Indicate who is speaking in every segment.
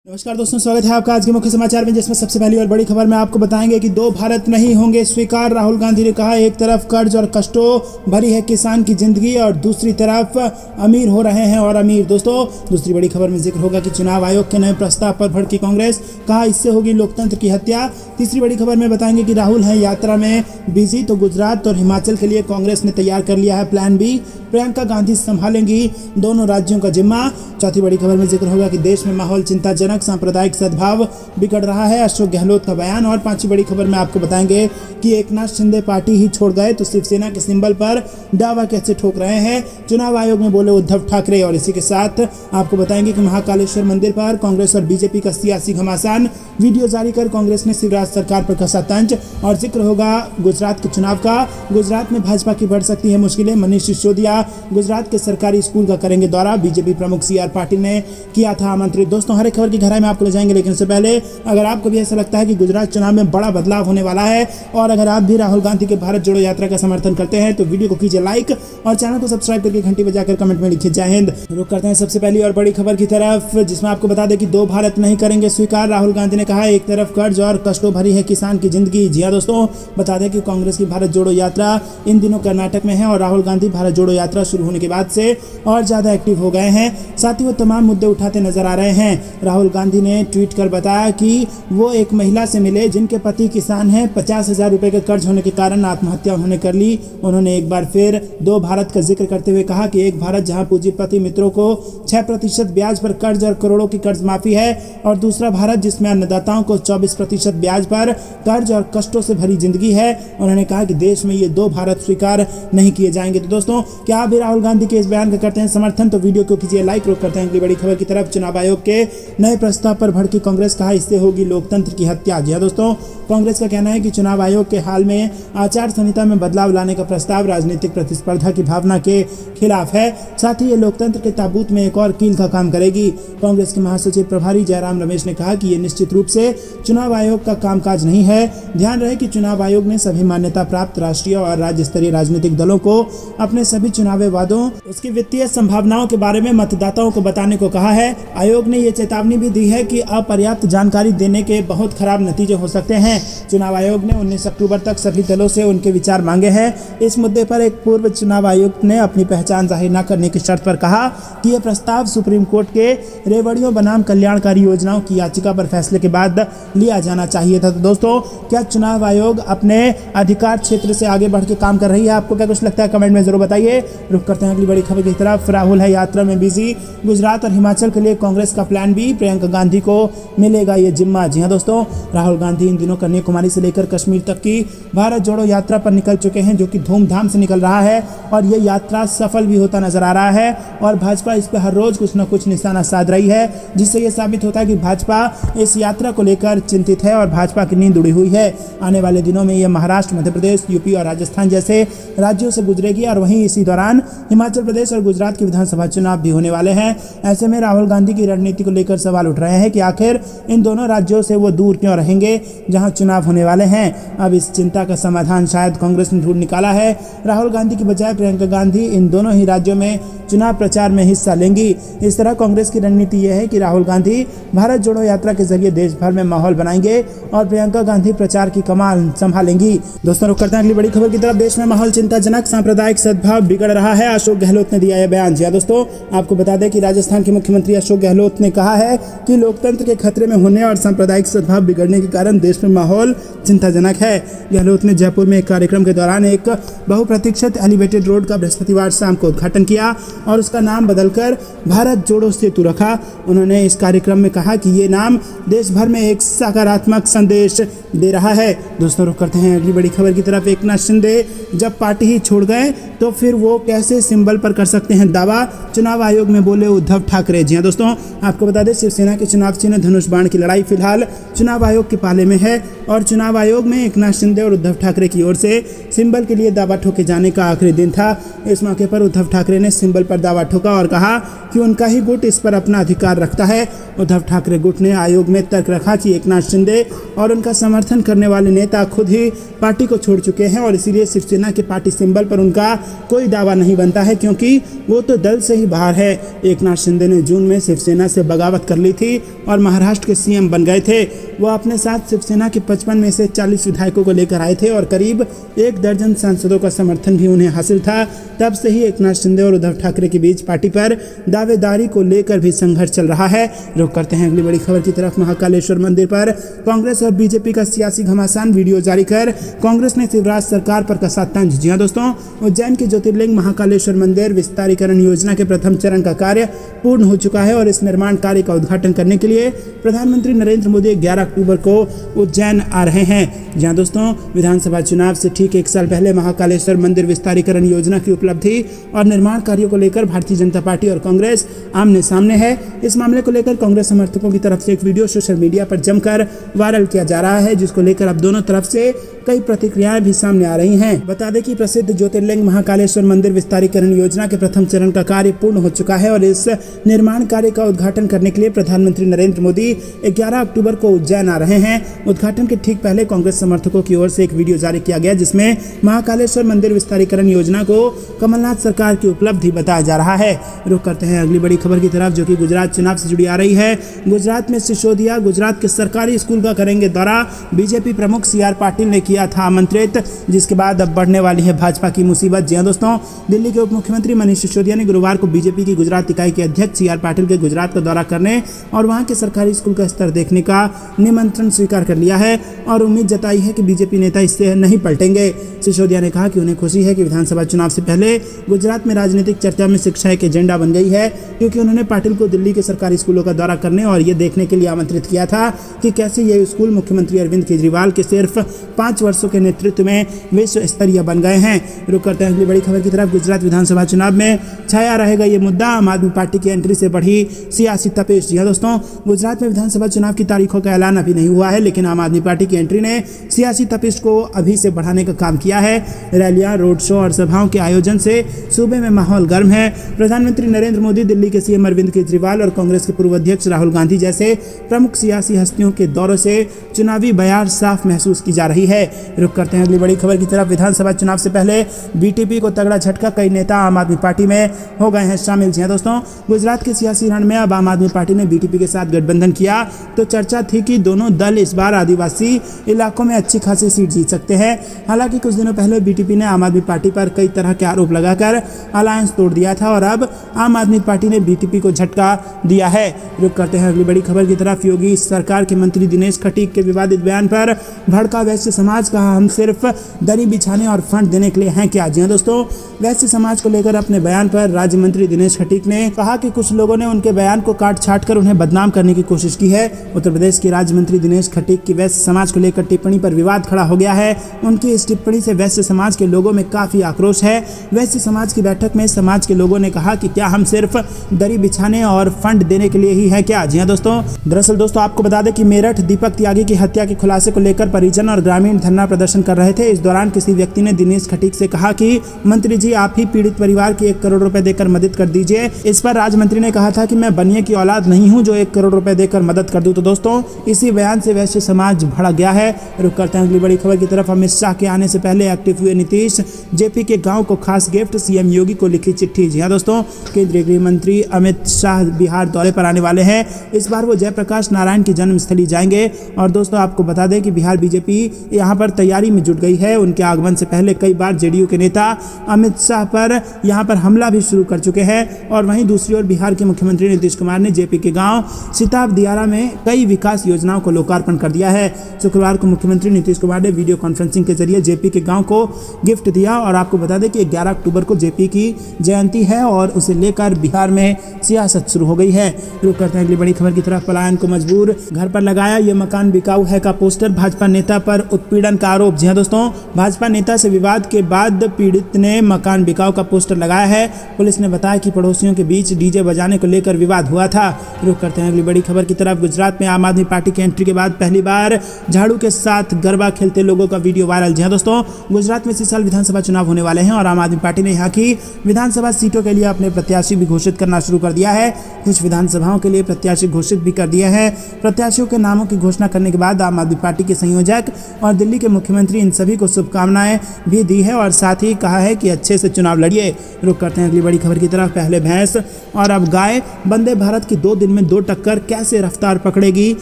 Speaker 1: नमस्कार दोस्तों, स्वागत है आपका आज के मुख्य समाचार में, जिसमें सबसे पहली और बड़ी खबर में आपको बताएंगे कि दो भारत नहीं होंगे स्वीकार। राहुल गांधी ने कहा, एक तरफ कर्ज और कष्टों भरी है किसान की जिंदगी और दूसरी तरफ अमीर हो रहे हैं और अमीर। दोस्तों, दूसरी बड़ी खबर में जिक्र होगा कि चुनाव आयोग के नए प्रस्ताव पर भड़की कांग्रेस, कहा इससे होगी लोकतंत्र की हत्या। तीसरी बड़ी खबर में बताएंगे कि राहुल है यात्रा में बिजी, तो गुजरात और हिमाचल के लिए कांग्रेस ने तैयार कर लिया है प्लान बी। प्रियंका गांधी संभालेंगी दोनों राज्यों का जिम्मा। चौथी बड़ी खबर में जिक्र होगा कि देश में माहौल चिंताजनक, सांप्रदायिक सद्भाव बिगड़ रहा है, अशोक गहलोत का बयान। और पांचवी बड़ी खबर में आपको बताएंगे कि एकनाथ शिंदे पार्टी ही छोड़ गए तो शिवसेना के सिंबल पर दावा कैसे ठोक रहे हैं, चुनाव आयोग में बोले उद्धव ठाकरे। और इसी के साथ आपको बताएंगे कि महाकालेश्वर मंदिर पर कांग्रेस और बीजेपी का सियासी घमासान, वीडियो जारी कर कांग्रेस ने शिवराज सरकार पर कसा तंज। और जिक्र होगा गुजरात के चुनाव का, गुजरात में भाजपा की बढ़ सकती है मुश्किलें, मनीष सिसोदिया गुजरात के सरकारी स्कूल का करेंगे दौरा, बीजेपी प्रमुख सीआर पाटिल ने किया था आमंत्रित। दोस्तों, हर एक खबर की गहराई में आपको ले जाएंगे, लेकिन इससे पहले अगर आपको भी ऐसा लगता है कि गुजरात चुनाव में बड़ा बदलाव होने वाला है और अगर आप भी राहुल गांधी के भारत जोड़ो यात्रा का समर्थन करते हैं तो वीडियो को कीजिए लाइक और चैनल को सब्सक्राइब करके घंटी बजाकर कमेंट में लिखिए जय हिंद। रुक करते हैं सबसे पहली और बड़ी खबर की तरफ, जिसमें आपको बता दें कि दो भारत नहीं करेंगे स्वीकार। राहुल गांधी ने कहा, एक तरफ कर्ज और कष्टों भरी है किसान की जिंदगी। जी हां दोस्तों, बता दें कि कांग्रेस की भारत जोड़ो यात्रा इन दिनों कर्नाटक में है और राहुल गांधी भारत जोड़ो यात्रा शुरू होने के बाद से और ज्यादा एक्टिव हो गए हैं। साथ ही वो तमाम मुद्दे उठाते नजर आ रहे हैं। राहुल गांधी ने ट्वीट कर बताया कि वो एक महिला से मिले जिनके पति किसान हैं, 50,000 रुपए का कर्ज होने के कारण आत्महत्या उन्होंने कर ली। उन्होंने एक बार फिर दो भारत का जिक्र करते हुए कहा कि एक भारत जहां पूंजीपति मित्रों को 6% ब्याज पर कर्ज और करोड़ों की कर्ज माफी है, और दूसरा भारत जिसमें अन्नदाताओं को 24% ब्याज पर कर्ज और कष्टों से भरी जिंदगी है। उन्होंने कहा कि देश में ये दो भारत स्वीकार नहीं किए जाएंगे। तो दोस्तों, क्या आप भी राहुल गांधी के इस बयान का करते हैं समर्थन? तो वीडियो को कीजिए लाइक। रुक करते हैं अगली बड़ी खबर की तरफ। चुनाव आयोग के नए प्रस्ताव पर भड़की कांग्रेस, कहा इससे होगी लोकतंत्र की हत्या। जी हां दोस्तों, कांग्रेस का कहना है कि चुनाव आयोग के हाल में आचार संहिता में बदलाव लाने का प्रस्ताव राजनीतिक प्रतिस्पर्धा की भावना के खिलाफ है। साथ ही ये लोकतंत्र के ताबूत में एक और कील का काम करेगी। कांग्रेस के महासचिव प्रभारी जयराम रमेश ने कहा कि ये निश्चित रूप से चुनाव आयोग का कामकाज नहीं है। ध्यान रहे कि चुनाव आयोग ने सभी मान्यता प्राप्त राष्ट्रीय और राज्य स्तरीय राजनीतिक दलों को अपने सभी चुनावी वादों, उसकी वित्तीय संभावनाओं के बारे में मतदाताओं को बताने को कहा है। आयोग ने ये चेतावनी भी दी है कि अपर्याप्त जानकारी देने के बहुत खराब नतीजे हो सकते हैं। चुनाव आयोग ने 19 अक्टूबर तक सभी दलों से उनके विचार मांगे हैं। इस मुद्दे पर एक पूर्व चुनाव आयुक्त ने अपनी पहचान जाहिर न करने की शर्त पर कहा कि यह प्रस्ताव सुप्रीम कोर्ट के रेवड़ियों बनाम कल्याणकारी योजनाओं की याचिका पर फैसले के बाद लिया जाना चाहिए था। तो दोस्तों, क्या चुनाव आयोग अपने अधिकार क्षेत्र से आगे बढ़ के काम कर रही है? आपको क्या कुछ लगता है? कमेंट में जरूर बताइए। रुक करते हैं अगली बड़ी खबर की तरफ। राहुल है यात्रा में बिजी, गुजरात और हिमाचल के लिए कांग्रेस का प्लान बी, प्रियंका गांधी को मिलेगा ये जिम्मा। जी हां दोस्तों, राहुल गांधी इन दिनों कन्याकुमारी से लेकर कश्मीर तक की भारत जोड़ो यात्रा पर निकल चुके हैं, जो कि धूमधाम से निकल रहा है और ये यात्रा सफल भी होता नजर आ रहा है। और भाजपा इस पर हर रोज कुछ न कुछ निशाना साध रही है, जिससे ये साबित होता है कि भाजपा इस यात्रा को लेकर चिंतित है और भाजपा की नींद उड़ी हुई है। आने वाले दिनों में ये महाराष्ट्र, मध्य प्रदेश, यूपी और राजस्थान जैसे राज्यों से गुजरेगी और वहीं इसी दौरान हिमाचल प्रदेश और गुजरात के विधानसभा चुनाव भी होने वाले हैं। ऐसे में राहुल गांधी की रणनीति को लेकर सवाल उठ रहे हैं कि आखिर इन दोनों राज्यों से वो दूर क्यों रहेंगे जहां चुनाव होने वाले हैं। अब इस चिंता का समाधान शायद कांग्रेस ने ढूंढ निकाला है। राहुल गांधी की बजाय प्रियंका गांधी इन दोनों ही राज्यों में चुनाव प्रचार में हिस्सा लेंगी। इस तरह कांग्रेस की रणनीति यह है कि राहुल गांधी भारत जोड़ो यात्रा के जरिए देश भर में माहौल बनाएंगे और प्रियंका गांधी प्रचार की कमान संभालेंगी। दोस्तों, रुक करते हैं अगली बड़ी खबर की तरफ। देश में माहौल चिंताजनक, सांप्रदायिक सद्भाव बिगड़ रहा है, अशोक गहलोत ने दिया यह बयान। जी हां दोस्तों, आपको बता दें कि राजस्थान के मुख्यमंत्री अशोक गहलोत ने कहा है कि लोकतंत्र के खतरे में होने और सांप्रदायिक सद्भाव बिगड़ने के कारण देश में माहौल चिंताजनक है। गहलोत ने जयपुर में एक कार्यक्रम के दौरान एक बहुप्रतीक्षित एलिवेटेड रोड का बृहस्पतिवार शाम को उद्घाटन किया और उसका नाम बदलकर भारत जोड़ो सेतु रखा। उन्होंने इस कार्यक्रम में कहा कि ये नाम देश भर में एक सकारात्मक संदेश दे रहा है। दोस्तों, रुक करते हैं अगली बड़ी खबर की तरफ। एकनाथ शिंदे जब पार्टी ही छोड़ गए तो फिर वो कैसे सिंबल पर कर सकते हैं दावा, चुनाव आयोग में बोले उद्धव ठाकरे। जी हां दोस्तों, आपको बता दें शिवसेना के चुनाव चिन्ह धनुष बाण की लड़ाई फिलहाल चुनाव आयोग के पाले में है और चुनाव आयोग में एकनाथ शिंदे और उद्धव ठाकरे की ओर से सिंबल के लिए दावा ठोके जाने का आखिरी दिन था। इस मौके पर उद्धव ठाकरे ने सिंबल पर दावा ठोका और कहा कि उनका ही गुट इस पर अपना अधिकार रखता है। उद्धव ठाकरे गुट ने आयोग में तर्क रखा कि एकनाथ शिंदे और उनका समर्थन करने वाले नेता खुद ही पार्टी को छोड़ चुके हैं और इसीलिए शिवसेना के पार्टी सिंबल पर उनका कोई दावा नहीं बनता है क्योंकि वो तो दल से ही बाहर है। एकनाथ शिंदे ने जून में शिवसेना से बगावत कर ली थी और महाराष्ट्र के सीएम बन गए थे। वो अपने साथ शिवसेना के 55 में से 40 विधायकों को लेकर आए थे और करीब 1 दर्जन सांसदों का समर्थन भी उन्हें हासिल था। तब से ही एकनाथ शिंदे और उद्धव ठाकरे के बीच पार्टी पर दावेदारी को लेकर भी संघर्ष चल रहा है। रुख करते हैं अगली बड़ी खबर की तरफ। महाकालेश्वर मंदिर पर कांग्रेस और बीजेपी का सियासी घमासान, वीडियो जारी कर कांग्रेस ने शिवराज सरकार पर कसा तंज। जी हां दोस्तों, उज्जैन के ज्योतिर्लिंग महाकालेश्वर मंदिर विस्तारीकरण योजना के प्रथम चरण का कार्य पूर्ण हो चुका है और इस निर्माण कार्य का उद्घाटन करने के लिए प्रधानमंत्री नरेंद्र मोदी 11 अक्टूबर को उज्जैन आ रहे हैं। जहां दोस्तों विधानसभा चुनाव से ठीक 1 साल पहले महाकालेश्वर मंदिर विस्तारीकरण योजना की उपलब्धि और निर्माण कार्यों को लेकर भारतीय जनता पार्टी और कांग्रेस आमने सामने है। इस मामले को लेकर कांग्रेस समर्थकों की तरफ से एक वीडियो सोशल मीडिया पर जमकर वायरल किया जा रहा है, जिसको लेकर अब दोनों तरफ से कई प्रतिक्रियाएं भी सामने आ रही हैं। बता दें कि प्रसिद्ध ज्योतिर्लिंग महाकालेश्वर मंदिर विस्तारीकरण योजना के प्रथम चरण का कार्य पूर्ण हो चुका है और इस निर्माण कार्य का उद्घाटन करने के लिए प्रधानमंत्री नरेंद्र मोदी 11 अक्टूबर को उज्जैन आ रहे हैं। उद्घाटन के ठीक पहले कांग्रेस समर्थकों की ओर से एक वीडियो जारी किया गया, जिसमें महाकालेश्वर मंदिर विस्तारीकरण योजना को कमलनाथ सरकार की उपलब्धि बताया जा रहा है। रुख करते हैं अगली बड़ी खबर की तरफ, जो कि गुजरात चुनाव से जुड़ी आ रही है। गुजरात में सिसोदिया गुजरात के सरकारी स्कूल का करेंगे दौरा। बीजेपी प्रमुख CR पाटिल ने किया था आमंत्रित, जिसके बाद अब बढ़ने वाली है भाजपा की मुसीबत। जी हां दोस्तों, दिल्ली के उप मुख्यमंत्री मनीष सिसोदिया ने गुरुवार को बीजेपी की गुजरात इकाई के अध्यक्ष CR पाटिल के गुजरात का दौरा करने और वहां के सरकारी स्कूल का स्तर देखने का निमंत्रण स्वीकार कर लिया है और उम्मीद जताई है कि बीजेपी नेता इससे नहीं पलटेंगे। सिसोदिया ने कहा कि उन्हें खुशी है कि विधानसभा चुनाव से पहले गुजरात में राजनीतिक चर्चा में शिक्षा एक एजेंडा बन गई है, क्योंकि उन्होंने पाटिल को दिल्ली के सरकारी स्कूलों का दौरा करने और ये देखने के लिए आमंत्रित किया था कि कैसे ये स्कूल मुख्यमंत्री अरविंद केजरीवाल के सिर्फ 5 वर्षों के नेतृत्व में विश्व स्तरीय बन गए हैं। रुक करते हैं अगली बड़ी खबर की तरफ। गुजरात विधानसभा चुनाव में छाया रहेगा ये मुद्दा, आम आदमी पार्टी की एंट्री से बढ़ी सियासी तपेश। जी हां दोस्तों, गुजरात में विधानसभा चुनाव की तारीखों का ऐलान अभी नहीं हुआ है, लेकिन आम आदमी पार्टी की एंट्री ने सियासी तपेश को अभी से बढ़ाने का काम किया है। रैलियां, रोड शो और सभाओं के आयोजन से सूबे में माहौल गर्म है। प्रधानमंत्री नरेंद्र मोदी, दिल्ली के सीएम अरविंद केजरीवाल और कांग्रेस के पूर्व अध्यक्ष राहुल गांधी जैसे प्रमुख सियासी हस्तियों के दौरों से चुनावी बयार साफ महसूस की जा रही है। रुक करते हैं अगली बड़ी खबर की तरफ। विधानसभा चुनाव से पहले बीटीपी को तगड़ा झटका, कई नेता आम आदमी पार्टी में हो गए हैं शामिल। जी हां दोस्तों, गुजरात के सियासी रण में अब आम आदमी पार्टी ने बीटीपी के साथ गठबंधन किया तो चर्चा थी कि दोनों दल इस बार आदिवासी इलाकों में अच्छी खासी सीट जीत सकते हैं। हालांकि कुछ दिनों पहले बीटीपी ने आम आदमी पार्टी पर कई तरह के आरोप लगाकर अलायंस तोड़ दिया था और अब आम आदमी पार्टी ने बीटीपी को झटका दिया है। रुक करते हैं अगली बड़ी खबर की तरफ। योगी सरकार के मंत्री दिनेश खटीक के विवादित बयान पर भड़का वैश्य समाज, कहा हम सिर्फ दरी बिछाने और फंड देने के लिए हैं क्या। जी हां दोस्तों, वैश्य समाज को लेकर अपने बयान पर राज्य मंत्री दिनेश खटीक ने कहा कि कुछ लोगों ने उनके बयान को काट छाट कर उन्हें बदनाम करने की कोशिश की है। उत्तर प्रदेश के राज्य मंत्री दिनेश खटीक की वैश्य समाज को लेकर टिप्पणी पर विवाद खड़ा हो गया है। उनकी इस टिप्पणी से वैश्य समाज के लोगों में काफी आक्रोश है। वैश्य समाज की बैठक में समाज के लोगों ने कहा कि क्या हम सिर्फ दरी बिछाने और फंड देने के लिए ही है क्या। जी हां दोस्तों, दरअसल दोस्तों आपको बता दें कि मेरठ दीपक त्यागी की हत्या के खुलासे को लेकर परिजन और ग्रामीण धरना प्रदर्शन कर रहे थे। इस दौरान किसी व्यक्ति ने दिनेश खटीक से कहा कि मंत्री जी आप ही पीड़ित परिवार की 1 करोड़ रुपए देकर मदद कर दीजिए। इस पर राज्य मंत्री ने कहा था कि मैं बनिए की औलाद नहीं हूं जो 1 करोड़ रुपए देकर मदद कर दूं। तो दोस्तों इसी बयान से वैश्य समाज भड़क गया है। रुक करते हैं अगली बड़ी खबर की तरफ। अमित शाह के आने से पहले एक्टिव हुए नीतीश, जेपी के गांव को खास गिफ्ट, सीएम योगी को लिखी चिट्ठी। जी हां दोस्तों, केंद्रीय गृह मंत्री अमित शाह बिहार दौरे पर आने वाले हैं। इस बार वो जयप्रकाश नारायण की जन्मस्थली जाएंगे और दोस्तों आपको बता दें कि बिहार बीजेपी यहां पर तैयारी में जुट गई है। उनके आगमन से पहले कई बार जेडीयू के नेता अमित शाह पर यहां पर हमला भी शुरू कर चुके हैं। और वहीं दूसरी ओर बिहार के मुख्यमंत्री नीतीश कुमार ने जेपी के गांव सिताब दियारा में कई विकास योजनाओं को लोकार्पण कर दिया है। शुक्रवार को मुख्यमंत्री नीतीश कुमार ने वीडियो कॉन्फ्रेंसिंग के जरिए जेपी के गांव को गिफ्ट दिया और आपको बता दें कि 11 अक्टूबर को जेपी की जयंती है और उसे लेकर बिहार में सियासत शुरू हो गई है। रुक करते हैं अगली बड़ी खबर की तरफ। पलायन को मजबूर, घर पर लगाया ये मकान बिकाऊ है का पोस्टर, भाजपा नेता पर उत्पीड़न का आरोप। जी हां दोस्तों, भाजपा नेता से विवाद के बाद पीड़ित ने मकान बिकाऊ का पोस्टर लगाया है। पुलिस ने बताया कि पड़ोसियों के बीच डीजे बजाने को लेकर विवाद हुआ था। रुक करते हैं अगली बड़ी खबर की तरफ। गुजरात में आम आदमी पार्टी के एंट्री के बाद पहली बार झाड़ू के साथ गरबा खेलते लोगों का वीडियो वायरल। जी हाँ दोस्तों, गुजरात में इसी साल विधानसभा चुनाव होने वाले हैं और आम आदमी पार्टी ने यहाँ की विधानसभा सीटों के लिए अपने प्रत्याशी भी घोषित करना शुरू कर दिया है। कुछ विधानसभाओं के लिए प्रत्याशी घोषित भी कर दिए हैं। प्रत्याशियों के नामों की घोषणा करने के बाद आम आदमी पार्टी के संयोजक और दिल्ली के मुख्यमंत्री इन सभी को शुभकामनाएं भी दी है और साथ ही कहा है कि अच्छे से चुनाव लड़िए। रुक करते हैं अगली बड़ी खबर की तरफ। पहले भैंस और अब गाय, वंदे भारत की 2 दिन में 2 टक्कर, कैसे रफ्तार पकड़ेगी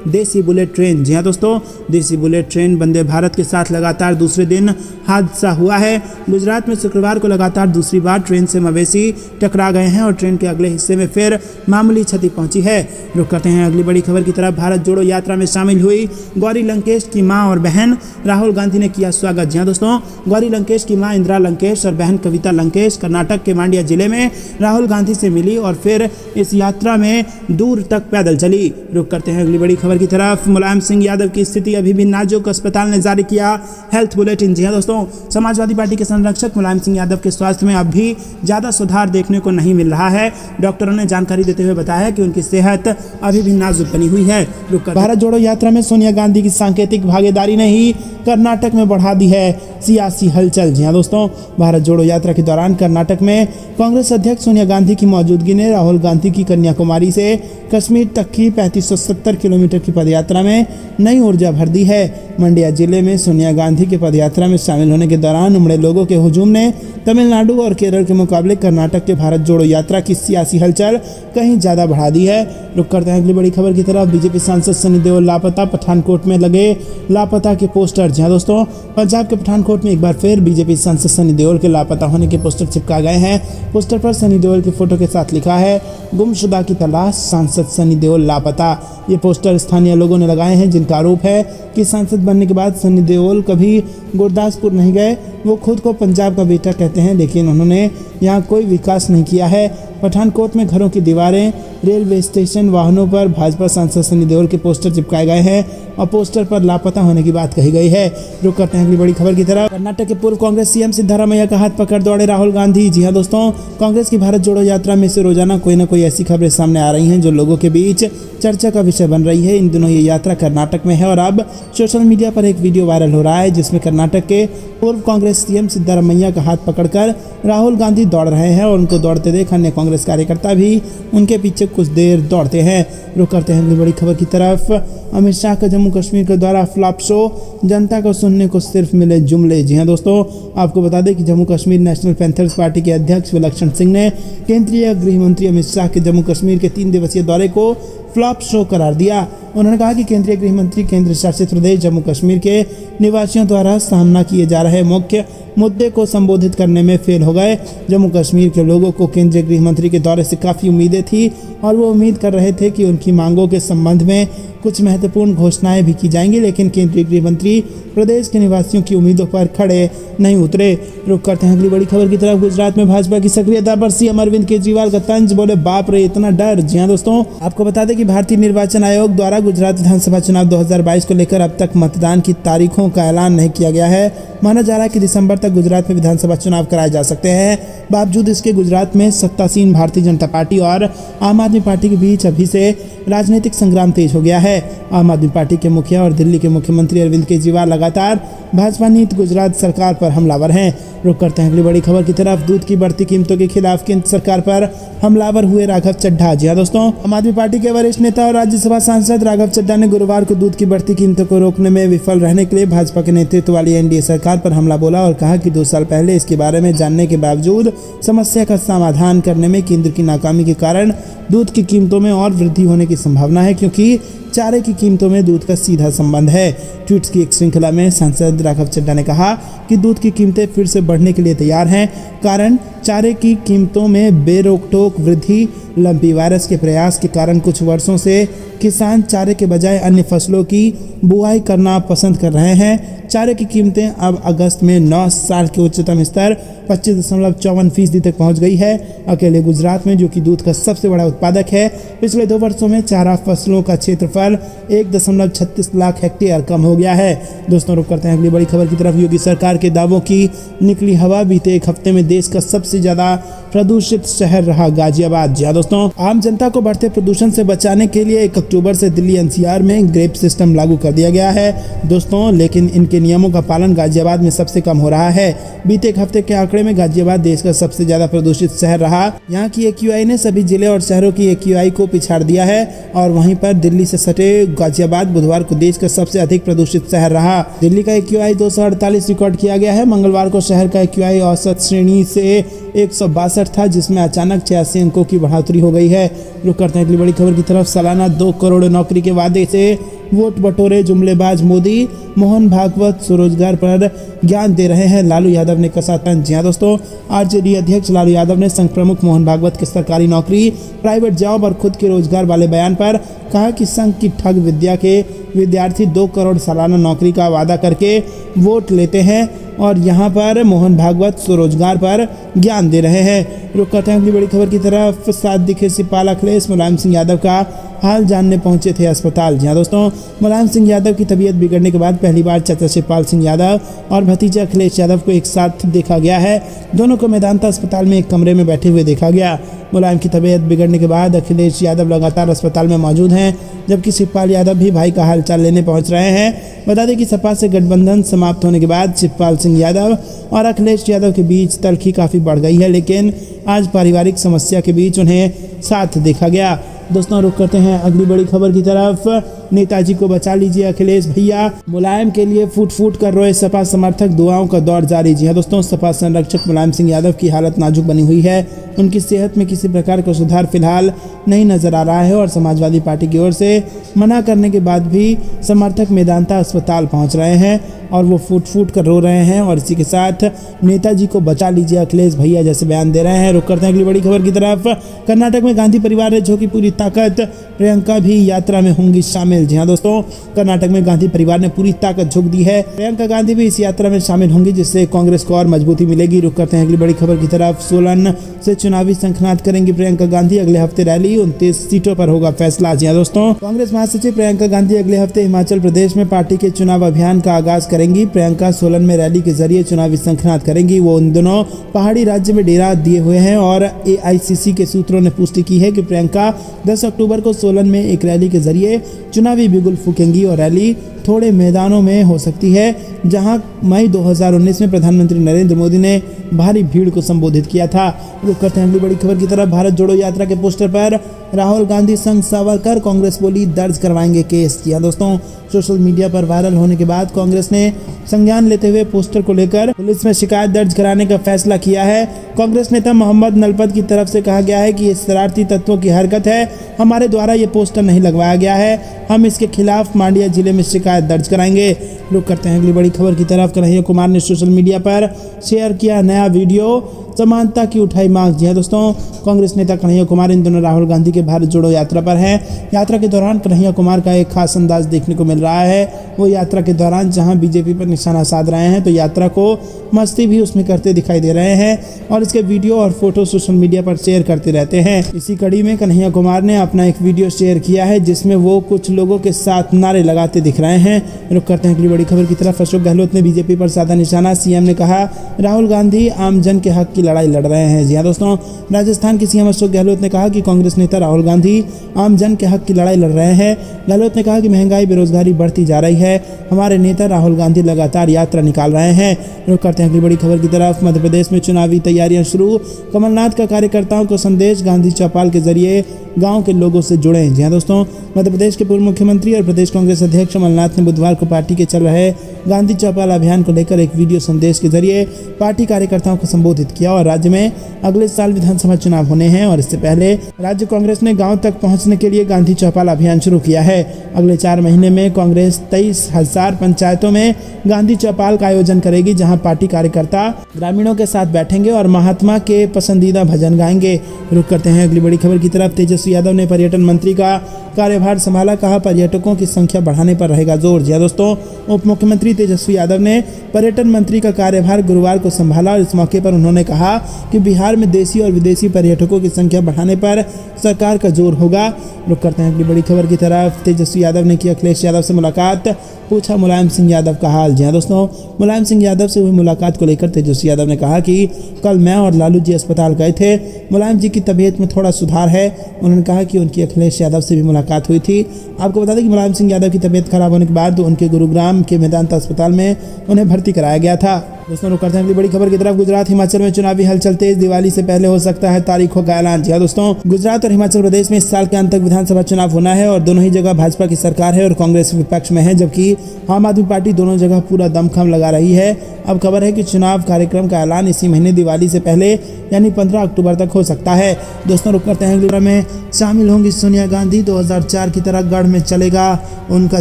Speaker 1: देसी बुलेट ट्रेन। जी हाँ दोस्तों, देसी बुलेट ट्रेन वंदे भारत के साथ लगातार दूसरे दिन हादसा हुआ है। गुजरात में शुक्रवार को लगातार दूसरी बार ट्रेन से मवेशी टकरा गए हैं और ट्रेन के अगले हिस्से में फिर मामूली क्षति पहुंची है। रुक करते हैं अगली बड़ी खबर की तरफ। भारत जोड़ो यात्रा में शामिल हुई गौरी लंकेश की मां और बहन, राहुल गांधी ने किया स्वागत। जी हाँ दोस्तों, गौरी लंकेश की मां इंदिरा लंकेश और बहन कविता लंकेश कर्नाटक के मांड्या जिले में राहुल गांधी से मिली और फिर इस यात्रा में दूर तक पैदल चली। रुक करते हैं अगली बड़ी खबर की तरफ। मुलायम सिंह यादव की स्थिति अभी भी नाजुक, अस्पताल ने जारी किया हेल्थ बुलेटिन। जी हाँ दोस्तों, समाजवादी पार्टी के संरक्षक मुलायम सिंह यादव के स्वास्थ्य में अब भी ज्यादा सुधार देखने को नहीं मिल रहा है। डॉक्टरों ने जानकारी देते हुए बताया कि उनकी सेहत अभी भी नाजुक बनी हुई है। भारत जोड़ो यात्रा में सोनिया गांधी की सांकेतिक भागीदारी ने ही कर्नाटक में बढ़ा दी है सियासी हलचल। जी हाँ दोस्तों, भारत जोड़ो यात्रा के दौरान कर्नाटक में कांग्रेस अध्यक्ष सोनिया गांधी की मौजूदगी ने राहुल गांधी की कन्याकुमारी से कश्मीर तक की 3570 किलोमीटर की पदयात्रा में नई ऊर्जा भर दी है। मंड्या जिले में सोनिया गांधी के पदयात्रा में शामिल होने के दौरान उमड़े लोगों के हुजूम ने तमिलनाडु और केरल के मुकाबले कर्नाटक के भारत जोड़ो यात्रा की सियासी हलचल कहीं ज्यादा बढ़ा दी है। रुक करते हैं अगली बड़ी खबर की तरफ। बीजेपी सांसद सनी देओल लापता, पठानकोट में लगे लापता के पोस्टर। जी हाँ दोस्तों, पंजाब के पठानकोट में एक बार फिर बीजेपी सांसद सनी देओल के लापता होने के पोस्टर चिपका गए हैं। पोस्टर पर सनी देओल की फोटो के साथ लिखा है, गुमशुदा की तलाश, सांसद सनी देओल लापता। ये पोस्टर स्थानीय लोगों ने लगाए हैं जिनका आरोप है कि सांसद बनने के बाद सनी देओल कभी गुरदासपुर नहीं गए। वो खुद को पंजाब का बेटा कहते हैं, लेकिन उन्होंने यहाँ कोई विकास नहीं किया है। पठानकोट में घरों की दीवारें, रेलवे स्टेशन, वाहनों पर भाजपा सांसद सनी देओल के पोस्टर चिपकाए गए हैं और पोस्टर पर लापता होने की बात कही गई है। रुक करते हैं अगली बड़ी खबर की तरफ। कर्नाटक के पूर्व कांग्रेस सीएम सिद्धारमैया का हाथ पकड़ दौड़े राहुल गांधी। जी हाँ दोस्तों, कांग्रेस की भारत जोड़ो यात्रा में से रोजाना कोई न कोई ऐसी खबरें सामने आ रही हैं जो लोगों के बीच चर्चा का विषय बन रही है। इन दिनों ये यात्रा कर्नाटक में है और अब सोशल मीडिया पर एक वीडियो वायरल हो रहा है जिसमें कर्नाटक के पूर्व कांग्रेस सीएम सिद्धारमैया का हाथ पकड़कर राहुल गांधी दौड़ रहे हैं और उनको दौड़ते देख अन्य कांग्रेस कार्यकर्ता भी उनके पीछे कुछ देर दौड़ते हैं। रुक करते हैं अगली बड़ी खबर की तरफ। अमित शाह का जम्मू कश्मीर के द्वारा फ्लॉप शो, जनता को सुनने को सिर्फ मिले जुमले। जी हाँ दोस्तों, आपको बता दें कि Jammu Kashmir national panthers party के अध्यक्ष विलक्षण सिंह ने केंद्रीय गृह मंत्री अमित शाह के जम्मू कश्मीर के 3 दिवसीय दौरे को फ्लॉप शो करार दिया। उन्होंने कहा कि केंद्रीय गृह मंत्री केंद्र शासित प्रदेश जम्मू कश्मीर के निवासियों द्वारा सामना किए जा रहे मुख्य मुद्दे को संबोधित करने में फेल हो गए। जम्मू कश्मीर के लोगों को केंद्रीय गृह मंत्री के दौरे से काफ़ी उम्मीदें थी और वो उम्मीद कर रहे थे कि उनकी मांगों के संबंध में कुछ महत्वपूर्ण घोषणाएं भी की जाएंगी, लेकिन केंद्रीय गृह मंत्री प्रदेश के निवासियों की उम्मीदों पर खड़े नहीं उतरे। रुक करते हैं अगली बड़ी खबर की तरफ। गुजरात में भाजपा की सक्रियता पर सीएम अरविंद केजरीवाल का तंज, बोले बाप रे इतना डर। जी हाँ दोस्तों, आपको बता दें कि भारतीय निर्वाचन आयोग द्वारा गुजरात विधानसभा चुनाव 2022 को लेकर अब तक मतदान की तारीखों का ऐलान नहीं किया गया है। माना जा रहा है कि दिसंबर तक गुजरात में विधानसभा चुनाव कराए जा सकते हैं। बावजूद इसके गुजरात में सत्तासीन भारतीय जनता पार्टी और आम आदमी पार्टी के बीच अभी से राजनीतिक संग्राम तेज हो गया है। आम आदमी पार्टी के मुखिया और दिल्ली के मुख्यमंत्री अरविंद केजरीवाल लगातार भाजपा नीति गुजरात सरकार पर हमलावर हैं। रुक करते हैं अगली बड़ी खबर की तरफ। दूध की बढ़ती कीमतों के खिलाफ केंद्र सरकार पर हमलावर हुए राघव चड्ढा। जी हाँ दोस्तों, आम आदमी पार्टी के वरिष्ठ नेता और राज्यसभा सांसद राघव चड्ढा ने गुरुवार को दूध की बढ़ती कीमतों को रोकने में विफल रहने के लिए भाजपा के नेतृत्व वाली एनडीए सरकार पर हमला बोला और कहा कि 2 साल पहले इसके बारे में जानने के बावजूद समस्या का समाधान करने में केंद्र की नाकामी के कारण दूध की कीमतों में और वृद्धि होने की संभावना है, क्योंकि चारे की कीमतों में दूध का सीधा संबंध है। ट्वीट्स की एक श्रृंखला में सांसद राघव चड्ढा ने कहा कि दूध की कीमतें फिर से बढ़ने के लिए तैयार हैं, कारण चारे की कीमतों में बेरोक-टोक वृद्धि। लंपी वायरस के प्रयास के कारण कुछ वर्षों से किसान चारे के बजाय अन्य फसलों की बुआई करना पसंद कर रहे हैं। चारे की कीमतें अब अगस्त में 9 साल के उच्चतम स्तर 25.54% तक पहुंच गई है। अकेले गुजरात में, जो कि दूध का सबसे बड़ा उत्पादक है, पिछले 2 वर्षों में चारा फसलों का क्षेत्रफल 1.36 लाख हेक्टेयर कम हो गया है। दोस्तों, रुक करते हैं अगली बड़ी खबर की तरफ। योगी सरकार के दावों की निकली हवा। बीते एक हफ्ते में देश का सबसे ज़्यादा प्रदूषित शहर रहा गाजियाबाद। जी दोस्तों, आम जनता को बढ़ते प्रदूषण से बचाने के लिए 1 अक्टूबर से दिल्ली एनसीआर में ग्रेप सिस्टम लागू कर दिया गया है दोस्तों, लेकिन इनके नियमों का पालन गाजियाबाद में सबसे कम हो रहा है। बीते एक हफ्ते के आंकड़े में गाजियाबाद देश का सबसे ज्यादा प्रदूषित शहर रहा। यहाँ की AQI ने सभी जिले और शहरों की AQI को पिछाड़ दिया है और वहीं पर दिल्ली से सटे गाजियाबाद बुधवार को देश का सबसे अधिक प्रदूषित शहर रहा। दिल्ली का AQI 248 रिकॉर्ड किया गया है। मंगलवार को शहर का AQI औसत श्रेणी से 162 था, जिसमें अचानक 86 अंकों की बढ़ोतरी हो गई है। रुक करते हैं अगली बड़ी खबर की तरफ। सालाना 2 करोड़ नौकरी के वादे से वोट बटोरे जुमलेबाज मोदी, मोहन भागवत स्वरोजगार पर ज्ञान दे रहे हैं, लालू यादव ने कसा तंज। जी दोस्तों, RJD अध्यक्ष लालू यादव ने संघ प्रमुख मोहन भागवत के सरकारी नौकरी, प्राइवेट जॉब और खुद के रोजगार वाले बयान पर कहा कि संघ की ठग विद्या के विद्यार्थी 2 करोड़ सालाना नौकरी का वादा करके वोट लेते हैं और यहाँ पर मोहन भागवत स्वरोजगार पर ज्ञान दे रहे हैं। रुक करते हैं अगली बड़ी खबर की तरफ। 7 दिखे सिपाल अखिलेश मुलायम सिंह यादव का हाल जानने पहुंचे थे अस्पताल। जी दोस्तों, मुलायम सिंह यादव की तबीयत बिगड़ने के बाद पहली बार चाचा शिवपाल सिंह यादव और भतीजा अखिलेश यादव को एक साथ देखा गया है। दोनों को मेदांता अस्पताल में एक कमरे में बैठे हुए देखा गया। मुलायम की तबीयत बिगड़ने के बाद अखिलेश यादव लगातार अस्पताल में मौजूद हैं, जबकि शिवपाल यादव भी भाई का हालचाल लेने पहुंच रहे हैं। बता दें कि सपा से गठबंधन समाप्त होने के बाद शिवपाल सिंह यादव और अखिलेश यादव के बीच तल्खी काफ़ी बढ़ गई है, लेकिन आज पारिवारिक समस्या के बीच उन्हें साथ देखा गया। दोस्तों, रुक करते हैं अगली बड़ी खबर की तरफ। नेताजी को बचा लीजिए अखिलेश भैया, मुलायम के लिए फूट फूट कर रोए सपा समर्थक, दुआओं का दौर जारी। जी दोस्तों, सपा संरक्षक मुलायम सिंह यादव की हालत नाजुक बनी हुई है। उनकी सेहत में किसी प्रकार का सुधार फिलहाल नहीं नजर आ रहा है और समाजवादी पार्टी की ओर से मना करने के बाद भी समर्थक मेदांता अस्पताल पहुंच रहे हैं और वो फूट फूट कर रो रहे हैं और इसी के साथ नेताजी को बचा लीजिए अखिलेश भैया जैसे बयान दे रहे हैं। रुक करते हैं अगली बड़ी खबर की तरफ। कर्नाटक में गांधी परिवार ने झोंकी पूरी ताकत, प्रियंका भी यात्रा में होंगी शामिल। जी हाँ दोस्तों, कर्नाटक में गांधी परिवार ने पूरी ताकत झोंक दी है। प्रियंका गांधी भी इस यात्रा में शामिल होंगी, जिससे कांग्रेस को और मजबूती मिलेगी। रुक करते हैं अगली बड़ी खबर की तरफ। सोलन से चुनावी शंखनाद करेंगी प्रियंका गांधी, अगले हफ्ते रैली, 29 सीटों पर होगा फैसला। जी हाँ दोस्तों, कांग्रेस महासचिव प्रियंका गांधी अगले हफ्ते हिमाचल प्रदेश में पार्टी के चुनाव अभियान का आगाज करेंगी। प्रियंका सोलन में रैली के जरिए चुनावी शंखनाद करेंगी। वो इन दिनों पहाड़ी राज्य में डेरा दिए हुए हैं और AICC के सूत्रों ने पुष्टि की है कि प्रियंका 10 अक्टूबर को सोलन में एक रैली के जरिए चुनावी बिगुल फूकेंगी और रैली थोड़े मैदानों में हो सकती है, जहां मई 2019 में प्रधानमंत्री नरेंद्र मोदी ने भारी भीड़ को संबोधित किया था। रुक करते हैं अगली बड़ी खबर की तरफ। भारत जोड़ो यात्रा के पोस्टर पर राहुल गांधी संग सावरकर, कांग्रेस बोली दर्ज करवाएंगे केस। जी दोस्तों, सोशल मीडिया पर वायरल होने के बाद कांग्रेस ने संज्ञान लेते हुए पोस्टर को लेकर पुलिस में शिकायत दर्ज कराने का फैसला किया है। कांग्रेस नेता मोहम्मद नलपत की तरफ से कहा गया है कि ये शरारती तत्वों की हरकत है, हमारे द्वारा ये पोस्टर नहीं लगवाया गया है, हम इसके खिलाफ मांडिया जिले में शिकायत दर्ज कराएंगे। रुक करते हैं अगली बड़ी खबर की तरफ। कन्हैया कुमार ने सोशल मीडिया पर शेयर किया नया वीडियो, समानता की उठाई मांग। जी दोस्तों, कांग्रेस नेता कन्हैया कुमार इन दिनों राहुल गांधी के भारत जोड़ो यात्रा पर हैं। यात्रा के दौरान कन्हैया कुमार का एक खास अंदाज देखने को मिल रहा है। वो यात्रा के दौरान जहां बीजेपी पर निशाना साध रहे हैं, तो यात्रा को मस्ती भी उसमें करते दिखाई दे रहे हैं और इसके वीडियो और फोटो सोशल मीडिया पर शेयर करते रहते हैं। इसी कड़ी में कन्हैया कुमार ने अपना एक वीडियो शेयर किया है, जिसमें वो कुछ लोगों के साथ नारे लगाते दिख रहे हैं। रुक करते हैं अगली बड़ी खबर की तरफ। अशोक गहलोत ने बीजेपी पर साधा निशाना। CM ने कहा राहुल गांधी आम जन के हक की लड़ाई लड़ रहे हैं। जी हाँ दोस्तों, राजस्थान के CM अशोक गहलोत ने कहा कि कांग्रेस नेता राहुल गांधी आम जन के हक की लड़ाई लड़ रहे हैं। गहलोत ने कहा कि महंगाई, बेरोजगारी बढ़ती जा रही है, हमारे नेता राहुल गांधी लगातार यात्रा निकाल रहे हैं। रुक करते हैं अगली बड़ी खबर की तरफ। मध्य प्रदेश में चुनावी तैयारियां शुरू, कमलनाथ का कार्यकर्ताओं को संदेश, गांधी चौपाल के जरिए गांव के लोगों से जुड़े। जी हाँ दोस्तों, मध्य प्रदेश के पूर्व मुख्यमंत्री और प्रदेश कांग्रेस अध्यक्ष कमलनाथ ने बुधवार को पार्टी के चल रहे गांधी चौपाल अभियान को लेकर एक वीडियो संदेश के जरिए पार्टी कार्यकर्ताओं को संबोधित किया और राज्य में अगले साल विधानसभा चुनाव होने हैं और इससे पहले राज्य कांग्रेस ने गांव तक पहुंचने के लिए गांधी चौपाल अभियान शुरू किया है। अगले 4 महीने में कांग्रेस 23,000 पंचायतों में गांधी चौपाल का आयोजन करेगी, जहां पार्टी कार्यकर्ता ग्रामीणों के साथ बैठेंगे और महात्मा के पसंदीदा भजन गाएंगे। रुक करते हैं अगली बड़ी खबर की तरफ। तेजस्वी यादव ने पर्यटन मंत्री का कार्यभार संभाला, कहा पर्यटकों की संख्या बढ़ाने पर रहेगा जोर। जी दोस्तों, उप मुख्यमंत्री तेजस्वी यादव ने पर्यटन मंत्री का कार्यभार गुरुवार को संभाला और इस मौके पर उन्होंने कहा कि बिहार में देशी और विदेशी पर्यटकों की संख्या बढ़ाने पर सरकार का जोर होगा। रुक करते हैं अगली बड़ी खबर की तरफ। तेजस्वी यादव ने की अखिलेश यादव से मुलाकात, पूछा मुलायम सिंह यादव का हाल। जी हाँ दोस्तों, मुलायम सिंह यादव से हुई मुलाकात को लेकर तेजस्वी यादव ने कहा कि कल मैं और लालू जी अस्पताल गए थे, मुलायम जी की तबीयत में थोड़ा सुधार है। उन्होंने कहा कि उनकी अखिलेश यादव से भी मुलाकात हुई थी। आपको बता दें कि मुलायम सिंह यादव की तबीयत खराब होने के बाद उनके गुरुग्राम के मेदांता अस्पताल में उन्हें भर्ती कराया गया था। दोस्तों रुक करते हैं अगली बड़ी खबर की तरफ। गुजरात हिमाचल में चुनावी हलचल तेज, दिवाली से पहले हो सकता है तारीखों का ऐलान। जी हाँ दोस्तों, गुजरात और हिमाचल प्रदेश में इस साल के अंत तक विधानसभा चुनाव होना है और दोनों ही जगह भाजपा की सरकार है और कांग्रेस विपक्ष में है, जबकि आम आदमी पार्टी दोनों जगह पूरा दमखम लगा रही है। अब खबर है कि चुनाव कार्यक्रम का ऐलान इसी महीने दिवाली से पहले यानी 15 अक्टूबर तक हो सकता है। दोस्तों रुक करते हैं अगली खबर में। शामिल होंगी सोनिया गांधी, 2004 की तरह गढ़ में चलेगा उनका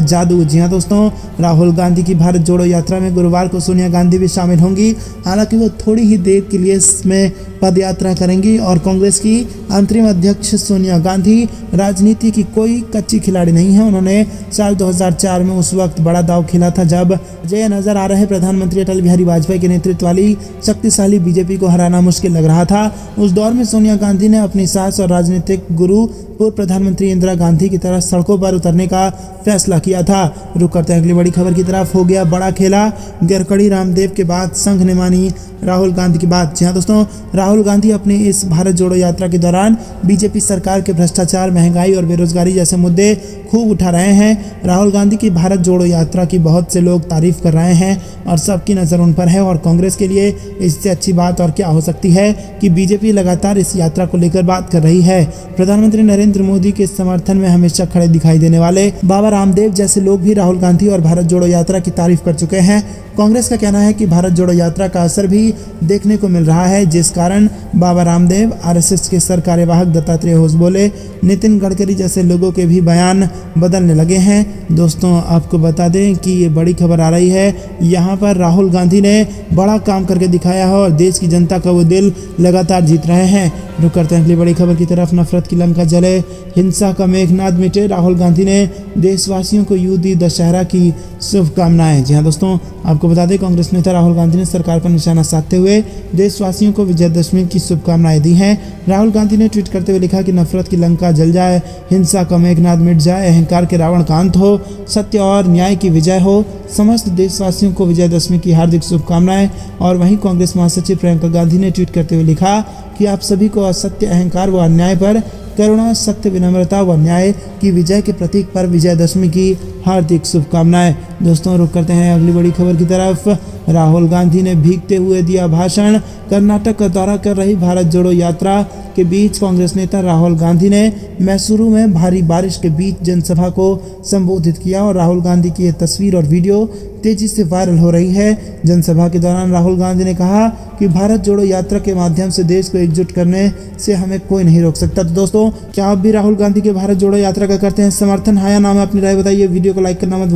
Speaker 1: जादू। जी हाँ दोस्तों, राहुल गांधी की भारत जोड़ो यात्रा में गुरुवार को सोनिया गांधी भी शामिल होंगी। हालांकि वो थोड़ी ही देर के लिए इसमें पद यात्रा करेंगी और कांग्रेस की अंतरिम अध्यक्ष सोनिया गांधी राजनीति की कोई कच्ची खिलाड़ी नहीं है। उन्होंने साल 2004 में उस वक्त बड़ा दांव खेला था जब जय नजर आ रहे प्रधानमंत्री अटल बिहारी वाजपेयी के नेतृत्व वाली शक्तिशाली बीजेपी को हराना मुश्किल लग रहा था। उस दौर में सोनिया गांधी ने अपनी सास और राजनीतिक गुरु पूर्व प्रधानमंत्री इंदिरा गांधी की तरह सड़कों पर उतरने का फैसला किया था। रुक करते हैं अगली बड़ी खबर की तरफ। हो गया बड़ा खेला, गडकरी रामदेव के बाद संघ ने मानी राहुल गांधी की बात। जी हाँ दोस्तों, राहुल गांधी अपनी इस भारत जोड़ो यात्रा के दौरान बीजेपी सरकार के भ्रष्टाचार, महंगाई और बेरोजगारी जैसे मुद्दे खूब उठा रहे हैं। राहुल गांधी की भारत जोड़ो यात्रा की बहुत से लोग तारीफ कर रहे हैं और सबकी नज़र उन पर है और कांग्रेस के लिए इससे अच्छी बात और क्या हो सकती है कि बीजेपी लगातार इस यात्रा को लेकर बात कर रही है। प्रधानमंत्री नरेंद्र मोदी के समर्थन में हमेशा खड़े दिखाई देने वाले बाबा रामदेव जैसे लोग भी राहुल गांधी और भारत जोड़ो यात्रा की तारीफ कर चुके हैं। कांग्रेस का कहना है कि भारत जोड़ो यात्रा का असर भी देखने को मिल रहा है, जिस कारण बाबा रामदेव, आरएसएस के सर कार्यवाहक दत्तात्रेय होसबोले, नितिन गडकरी जैसे लोगों के भी बयान बदलने लगे हैं। दोस्तों आपको बता दें कि ये बड़ी खबर आ रही है, यहाँ पर राहुल गांधी ने बड़ा काम करके दिखाया है और देश की जनता का वो दिल लगातार जीत रहे हैं। रुक करते हैं अगली बड़ी खबर की तरफ। नफरत की लंका जले, हिंसा का मेघनाद मिटे, राहुल गांधी ने देशवासियों को यूं दी दशहरा की शुभकामनाएं। जी हाँ दोस्तों, आपको बता दें कांग्रेस नेता राहुल गांधी ने सरकार पर निशाना साधते हुए देशवासियों को विजयदशमी की शुभकामनाएं दी हैं। राहुल गांधी ने ट्वीट करते हुए लिखा कि नफरत की लंका जल जाए, हिंसा का मेघनाद मिट जाए, अहंकार के रावण का अंत हो, सत्य और न्याय की विजय हो। समस्त देशवासियों को विजयदशमी की हार्दिक शुभकामनाएं। और वहीं कांग्रेस महासचिव प्रियंका गांधी ने ट्वीट करते हुए लिखा कि आप सभी को असत्य, अहंकार व अन्याय पर करुणा, सत्य, विनम्रता व न्याय की विजय के प्रतीक पर विजयदशमी की हार्दिक शुभकामनाएं। दोस्तों रुक करते हैं अगली बड़ी खबर की तरफ। राहुल गांधी ने भीगते हुए दिया भाषण। कर्नाटक का दौरा कर रही भारत जोड़ो यात्रा के बीच कांग्रेस नेता राहुल गांधी ने मैसूरू में भारी बारिश के बीच जनसभा को संबोधित किया और राहुल गांधी की ये तस्वीर और वीडियो तेजी से वायरल हो रही है। जनसभा के दौरान राहुल गांधी ने कहा कि भारत जोड़ो यात्रा के माध्यम से देश को एकजुट करने से हमें कोई नहीं रोक सकता। तो दोस्तों क्या आप भी राहुल गांधी के भारत जोड़ो यात्रा का करते हैं समर्थन? हाँ या ना में अपनी राय बताइए। वीडियो को लाइक करना मत